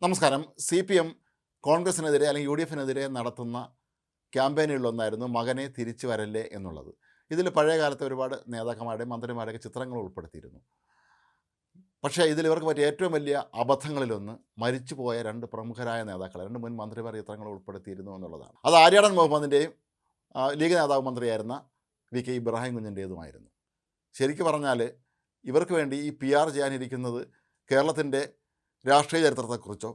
നമസ്കാരം. CPM കോൺഗ്രസിനെതിരെ അല്ലെങ്കിൽ UDFിനെതിരെ നടത്തുന്ന ക്യാമ്പയിനുകളിലൊന്നായിരുന്നു മകനെ തിരിച്ചു വരല്ലേ എന്നുള്ളത്. ഇതിൽ പഴയ കാലത്തെ ഒരുപാട് നേതാക്കന്മാരുടെയും മന്ത്രിമാരുടെയൊക്കെ ചിത്രങ്ങൾ ഉൾപ്പെടുത്തിയിരുന്നു. പക്ഷേ ഇതിൽ ഇവർക്ക് പറ്റിയ ഏറ്റവും വലിയ അബദ്ധങ്ങളിലൊന്ന് മരിച്ചുപോയ രണ്ട് പ്രമുഖരായ നേതാക്കൾ, രണ്ട് മുൻ മന്ത്രിമാർ ചിത്രങ്ങൾ ഉൾപ്പെടുത്തിയിരുന്നു എന്നുള്ളതാണ്. അത് ആര്യാടൻ മുഹമ്മദിൻ്റെയും ലീഗ് നേതാവ് മന്ത്രിയായിരുന്ന VK ഇബ്രാഹിം കുഞ്ഞിൻ്റേതുമായിരുന്നു. ശരിക്കു പറഞ്ഞാൽ ഇവർക്ക് വേണ്ടി ഈ PR ചെയ്യാനിരിക്കുന്നത് കേരളത്തിൻ്റെ രാഷ്ട്രീയ ചരിത്രത്തെക്കുറിച്ചോ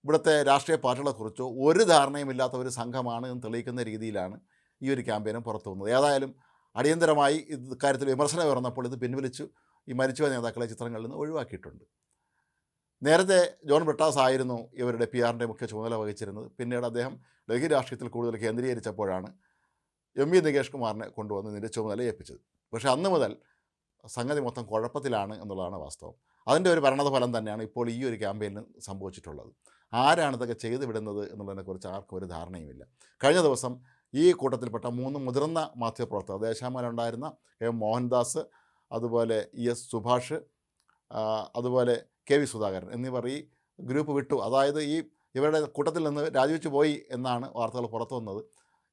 ഇവിടുത്തെ രാഷ്ട്രീയ പാർട്ടികളെക്കുറിച്ചോ ഒരു ധാരണയുമില്ലാത്ത ഒരു സംഘമാണ് എന്ന് തെളിയിക്കുന്ന രീതിയിലാണ് ഈ ഒരു ക്യാമ്പയിനും പുറത്തു വന്നത്. ഏതായാലും അടിയന്തരമായി ഇക്കാര്യത്തിൽ വിമർശനം ഉയർന്നപ്പോൾ ഇത് പിൻവലിച്ചു ഈ മരിച്ചുപോയ നേതാക്കളെ ചിത്രങ്ങളിൽ നിന്ന് ഒഴിവാക്കിയിട്ടുണ്ട്. നേരത്തെ ജോൺ ബ്രിട്ടാസ് ആയിരുന്നു ഇവരുടെ PRൻ്റെ മുഖ്യ ചുമതല വഹിച്ചിരുന്നത്. പിന്നീട് അദ്ദേഹം ഡൽഹി രാഷ്ട്രീയത്തിൽ കൂടുതൽ കേന്ദ്രീകരിച്ചപ്പോഴാണ് MV നികേഷ് കുമാറിനെ കൊണ്ടുവന്ന് ഇതിൻ്റെ ചുമതല ഏൽപ്പിച്ചത്. പക്ഷേ അന്ന് മുതൽ സംഗതി മൊത്തം കുഴപ്പത്തിലാണ് എന്നുള്ളതാണ് വാസ്തവം. അതിൻ്റെ ഒരു പരിണതഫലം തന്നെയാണ് ഇപ്പോൾ ഈ ഒരു ക്യാമ്പയിന് സംഭവിച്ചിട്ടുള്ളത്. ആരാണ് ഇതൊക്കെ ചെയ്തു വിടുന്നത് എന്നുള്ളതിനെക്കുറിച്ച് ആർക്കും ഒരു ധാരണയുമില്ല. കഴിഞ്ഞ ദിവസം ഈ കൂട്ടത്തിൽപ്പെട്ട 3 മുതിർന്ന മാധ്യമപ്രവർത്തകർ, ദേശാമാലുണ്ടായിരുന്ന M മോഹൻദാസ്, അതുപോലെ ES സുഭാഷ്, അതുപോലെ KV സുധാകരൻ എന്നിവർ ഈ ഗ്രൂപ്പ് വിട്ടു. അതായത് ഇവരുടെ കൂട്ടത്തിൽ നിന്ന് രാജിവെച്ച് പോയി എന്നാണ് വാർത്തകൾ പുറത്തു വന്നത്.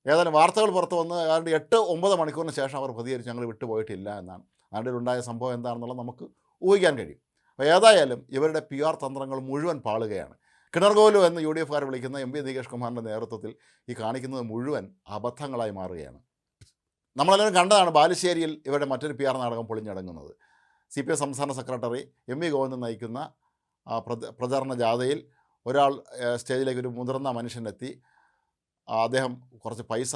ഏതായാലും വാർത്തകൾ പുറത്തു വന്ന് ഏതാണ്ട് 8-9 മണിക്കൂറിന് ശേഷം അവർ പ്രതികരിച്ച് ഞങ്ങൾ വിട്ടുപോയിട്ടില്ല എന്നാണ്. അതിലുണ്ടായ സംഭവം എന്താണെന്നുള്ളത് നമുക്ക് ഊഹിക്കാൻ കഴിയും. അപ്പോൾ ഏതായാലും ഇവരുടെ PR തന്ത്രങ്ങൾ മുഴുവൻ പാളുകയാണ്. കിണർകോലു എന്ന് UDFകാർ വിളിക്കുന്ന MV നികേഷ് കുമാറിൻ്റെ നേതൃത്വത്തിൽ ഈ കാണിക്കുന്നത് മുഴുവൻ അബദ്ധങ്ങളായി മാറുകയാണ്. നമ്മളെല്ലാവരും കണ്ടതാണ് ബാലുശ്ശേരിയിൽ ഇവരുടെ മറ്റൊരു PR നാടകം പൊളിഞ്ഞടങ്ങുന്നത്. CPM സംസ്ഥാന സെക്രട്ടറി MV ഗോവിന്ദൻ നയിക്കുന്ന പ്രചാരണ ജാഥയിൽ ഒരാൾ സ്റ്റേജിലേക്ക് ഒരു മുതിർന്ന മനുഷ്യനെത്തി. അദ്ദേഹം കുറച്ച് പൈസ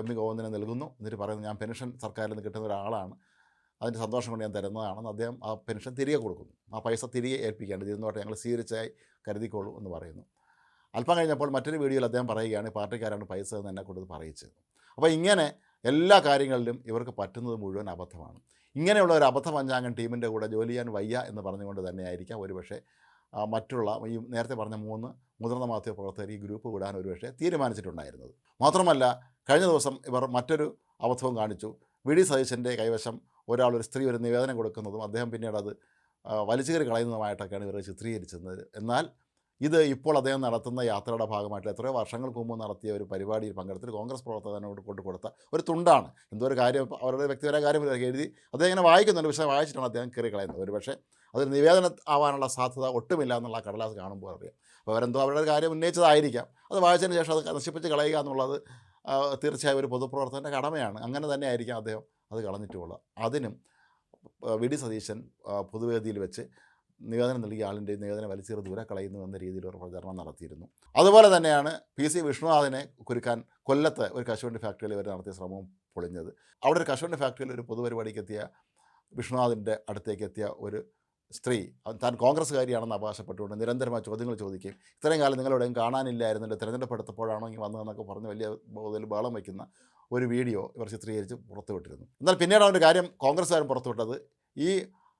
MV ഗോവിന്ദന് നൽകുന്നു. എന്നിട്ട് പറയുന്നത്, ഞാൻ പെൻഷൻ സർക്കാരിൽ നിന്ന് കിട്ടുന്ന ഒരാളാണ്, അതിൻ്റെ സന്തോഷം കൊണ്ട് ഞാൻ തരുന്നതാണെന്ന്. അദ്ദേഹം ആ പെൻഷൻ തിരികെ കൊടുക്കുന്നു. ആ പൈസ തിരികെ ഏൽപ്പിക്കാണ്ട് ഇരുന്നോട്ടെ, ഞങ്ങൾ സ്വീകരിച്ചായി കരുതിക്കോളൂ എന്ന് പറയുന്നു. അല്പം കഴിഞ്ഞപ്പോൾ മറ്റൊരു വീഡിയോയിൽ അദ്ദേഹം പറയുകയാണ്, പാർട്ടിക്കാരാണ് പൈസ എന്ന് എന്നെ കൊടുത്ത് പറയിച്ചത്. അപ്പോൾ ഇങ്ങനെ എല്ലാ കാര്യങ്ങളിലും ഇവർക്ക് പറ്റുന്നത് മുഴുവൻ അബദ്ധമാണ്. ഇങ്ങനെയുള്ള ഒരു അബദ്ധ പഞ്ചാംഗം ടീമിൻ്റെ കൂടെ ജോലി ചെയ്യാൻ വയ്യ എന്ന് പറഞ്ഞുകൊണ്ട് തന്നെയായിരിക്കാം ഒരുപക്ഷെ മറ്റുള്ള ഈ നേരത്തെ പറഞ്ഞ 3 മുതിർന്ന മാധ്യമപ്രവർത്തകർ ഈ ഗ്രൂപ്പ് വിടാൻ ഒരുപക്ഷെ തീരുമാനിച്ചിട്ടുണ്ടായിരുന്നത്. മാത്രമല്ല കഴിഞ്ഞ ദിവസം ഇവർ മറ്റൊരു അബദ്ധവും കാണിച്ചു. VD സതീശൻ്റെ കൈവശം ഒരു സ്ത്രീ ഒരു നിവേദനം കൊടുക്കുന്നതും അദ്ദേഹം പിന്നീട് അത് വലിച്ചുകയറി കളയുന്നതുമായിട്ടൊക്കെയാണ് ഇവർ ചിത്രീകരിച്ചിരുന്നത്. എന്നാൽ ഇത് ഇപ്പോൾ അദ്ദേഹം നടത്തുന്ന യാത്രയുടെ ഭാഗമായിട്ട് എത്രയോ വർഷങ്ങൾക്ക് മുമ്പ് നടത്തിയ ഒരു പരിപാടിയിൽ പങ്കെടുത്തിട്ട് കോൺഗ്രസ് പ്രവർത്തകനോട് കൊടുത്ത ഒരു തുണ്ടാണ്. എന്തോ ഒരു കാര്യം അവരുടെ വ്യക്തിപരമായ കാര്യം എഴുതി അദ്ദേഹം ഇങ്ങനെ വായിക്കുന്നുണ്ട്. പക്ഷേ വായിച്ചിട്ടാണ് അദ്ദേഹം കയറി കളയുന്നത്. ഒരു പക്ഷേ അതൊരു നിവേദനം ആവാനുള്ള സാധ്യത ഒട്ടുമില്ല എന്നുള്ള കടലാസ് കാണുമ്പോൾ അറിയാം. അപ്പോൾ അവരെന്തോ അവരുടെ കാര്യം ഉന്നയിച്ചതായിരിക്കാം. അത് വായിച്ചതിന് ശേഷം അത് നശിപ്പിച്ച് കളയുക എന്നുള്ളത് തീർച്ചയായും ഒരു പൊതുപ്രവർത്തകൻ്റെ കടമയാണ്. അങ്ങനെ തന്നെ ആയിരിക്കാം അദ്ദേഹം അത് കളഞ്ഞിട്ടുള്ളത്. അതിനും VD സതീശൻ പൊതുവേദിയിൽ വെച്ച് നിവേദനം നൽകിയ ആളിൻ്റെ നിവേദനം വലിച്ചെറിഞ്ഞ് ദൂരെ കളയുന്നു എന്ന രീതിയിൽ ഒരു പ്രചരണം നടത്തിയിരുന്നു. അതുപോലെ തന്നെയാണ് PC വിഷ്ണുനാഥിനെ കുരുക്കാൻ കൊല്ലത്ത് ഒരു കശുവണ്ടി ഫാക്ടറിയിൽ ഇവർ നടത്തിയ ശ്രമവും പൊളിഞ്ഞത്. അവിടെ ഒരു കശുവണ്ടി ഫാക്ടറിയിൽ ഒരു പൊതുപരിപാടിക്ക് എത്തിയ വിഷ്ണുനാഥിൻ്റെ അടുത്തേക്ക് എത്തിയ ഒരു സ്ത്രീ താൻ കോൺഗ്രസ്സുകാരിയാണെന്ന് അവകാശപ്പെട്ടുകൊണ്ട് നിരന്തരമായ ചോദ്യങ്ങൾ ചോദിക്കുകയും ഇത്രയും കാലം നിങ്ങളെവിടെയും കാണാനില്ലായിരുന്നല്ലോ, തിരഞ്ഞെടുപ്പ് എടുത്തപ്പോഴാണോ ഇങ്ങനെ വന്നതെന്നൊക്കെ പറഞ്ഞ് വലിയ തോതിൽ ബഹളം വയ്ക്കുന്ന ഒരു വീഡിയോ ഇവർ ചിത്രീകരിച്ച് പുറത്തുവിട്ടിരുന്നു. എന്നാൽ പിന്നീടാണ് ഒരു കാര്യം കോൺഗ്രസ്സുകാരും പുറത്തുവിട്ടത്. ഈ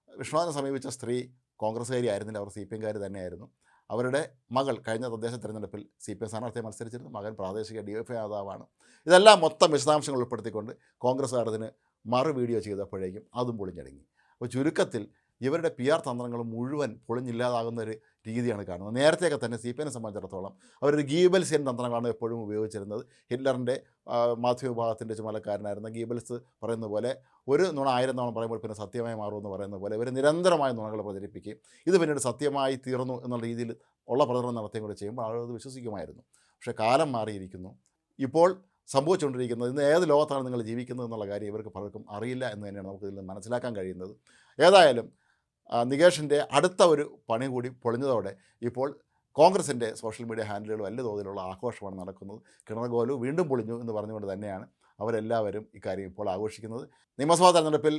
വിഷ്ണുനാഥിനെ സമീപിച്ച സ്ത്രീ കോൺഗ്രസ്സുകാരി ആയിരുന്നില്ല, അവർ CPMകാർ തന്നെയായിരുന്നു. അവരുടെ മകൾ കഴിഞ്ഞ തദ്ദേശ തെരഞ്ഞെടുപ്പിൽ CPM സ്ഥാനാർത്ഥിയെ മത്സരിച്ചിരുന്നു. മകൻ പ്രാദേശിക DFI നേതാവാണ്. ഇതെല്ലാം മൊത്തം വിശദാംശങ്ങൾ ഉൾപ്പെടുത്തിക്കൊണ്ട് കോൺഗ്രസ്സുകാർ ഇതിന് മറു വീഡിയോ ചെയ്തപ്പോഴേക്കും അതും പൊളിഞ്ഞടങ്ങി. അപ്പോൾ ചുരുക്കത്തിൽ ഇവരുടെ PR തന്ത്രങ്ങൾ മുഴുവൻ പൊളിഞ്ഞില്ലാതാകുന്ന ഒരു രീതിയാണ് കാണുന്നത്. നേരത്തെയൊക്കെ തന്നെ CPMനെ സംബന്ധിച്ചിടത്തോളം അവരൊരു ഗീബൽസിയൻ തന്ത്രങ്ങളാണ് എപ്പോഴും ഉപയോഗിച്ചിരുന്നത്. ഹിറ്റ്ലറിൻ്റെ മാധ്യമ വിഭാഗത്തിൻ്റെ ചുമതലക്കാരനായിരുന്ന ഗീബൽസ് പറയുന്ന പോലെ ഒരു നുണ 1000 തവണ പറയുമ്പോൾ പിന്നെ സത്യമായി മാറുമെന്ന് പറയുന്ന പോലെ ഇവർ നിരന്തരമായ നുണകൾ പ്രചരിപ്പിക്കുകയും ഇത് പിന്നീട് സത്യമായി തീർന്നു എന്നുള്ള രീതിയിൽ ഉള്ള പ്രചരണം നടത്തുകയും കൂടെ ചെയ്യുമ്പോൾ ആളുകൾ അത് വിശ്വസിക്കുമായിരുന്നു. പക്ഷേ കാലം മാറിയിരിക്കുന്നു. ഇപ്പോൾ സംഭവിച്ചുകൊണ്ടിരിക്കുന്നത്, ഇന്ന് ഏത് ലോകത്താണ് നിങ്ങൾ ജീവിക്കുന്നത് എന്നുള്ള കാര്യം ഇവർക്ക് പലർക്കും അറിയില്ല എന്ന് തന്നെയാണ് നമുക്ക് ഇതിൽ നിന്ന് മനസ്സിലാക്കാൻ കഴിയുന്നത്. ഏതായാലും നികേഷിൻ്റെ അടുത്ത ഒരു പണി കൂടി പൊളിഞ്ഞതോടെ ഇപ്പോൾ കോൺഗ്രസിൻ്റെ സോഷ്യൽ മീഡിയ ഹാൻഡിലുകൾ വലിയ തോതിലുള്ള ആഘോഷമാണ് നടക്കുന്നത്. കിണർകോലു വീണ്ടും പൊളിഞ്ഞു എന്ന് പറഞ്ഞുകൊണ്ട് തന്നെയാണ് അവരെല്ലാവരും ഇക്കാര്യം ഇപ്പോൾ ആഘോഷിക്കുന്നത്. നിയമസഭാ തെരഞ്ഞെടുപ്പിൽ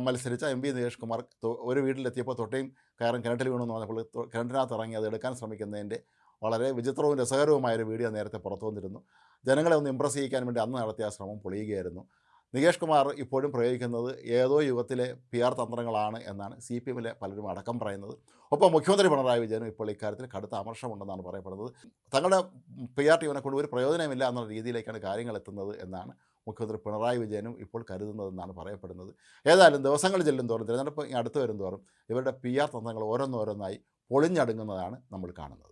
മത്സരിച്ച MV നികേഷ് കുമാർ ഒരു വീട്ടിലെത്തിയപ്പോൾ തൊട്ടയും കയറും കിണറ്റിൽ വീണെന്ന് പറഞ്ഞപ്പോൾ കിണറ്റിനകത്ത് ഇറങ്ങി അത് എടുക്കാൻ ശ്രമിക്കുന്നതിൻ്റെ വളരെ വിചിത്രവും രസകരവുമായൊരു വീഡിയോ നേരത്തെ പുറത്തു വന്നിരുന്നു. ജനങ്ങളെ ഒന്ന് ഇമ്പ്രസ് ചെയ്യിക്കാൻ വേണ്ടി അന്ന് നടത്തിയ ശ്രമം പൊളിയുകയായിരുന്നു. നികേഷ് കുമാർ ഇപ്പോഴും പ്രയോഗിക്കുന്നത് ഏതോ യുഗത്തിലെ PR തന്ത്രങ്ങളാണ് എന്നാണ് CPMലെ പലരും അടക്കം പറയുന്നത്. ഒപ്പം മുഖ്യമന്ത്രി പിണറായി വിജയനും ഇപ്പോൾ ഇക്കാര്യത്തിൽ കടുത്ത അമർഷമുണ്ടെന്നാണ് പറയപ്പെടുന്നത്. തങ്ങളുടെ PR ടീമിനെ കൊണ്ട് ഒരു പ്രയോജനമില്ല എന്നുള്ള രീതിയിലേക്കാണ് കാര്യങ്ങൾ എത്തുന്നത് എന്നാണ് മുഖ്യമന്ത്രി പിണറായി വിജയനും ഇപ്പോൾ കരുതുന്നതെന്നാണ് പറയപ്പെടുന്നത്. ഏതായാലും ദിവസങ്ങൾ ചെല്ലും തോറും, തിരഞ്ഞെടുപ്പ് അടുത്ത് വരും തോറും ഇവരുടെ PR തന്ത്രങ്ങൾ ഓരോന്നോരോന്നായി പൊളിഞ്ഞടുങ്ങുന്നതാണ് നമ്മൾ കാണുന്നത്.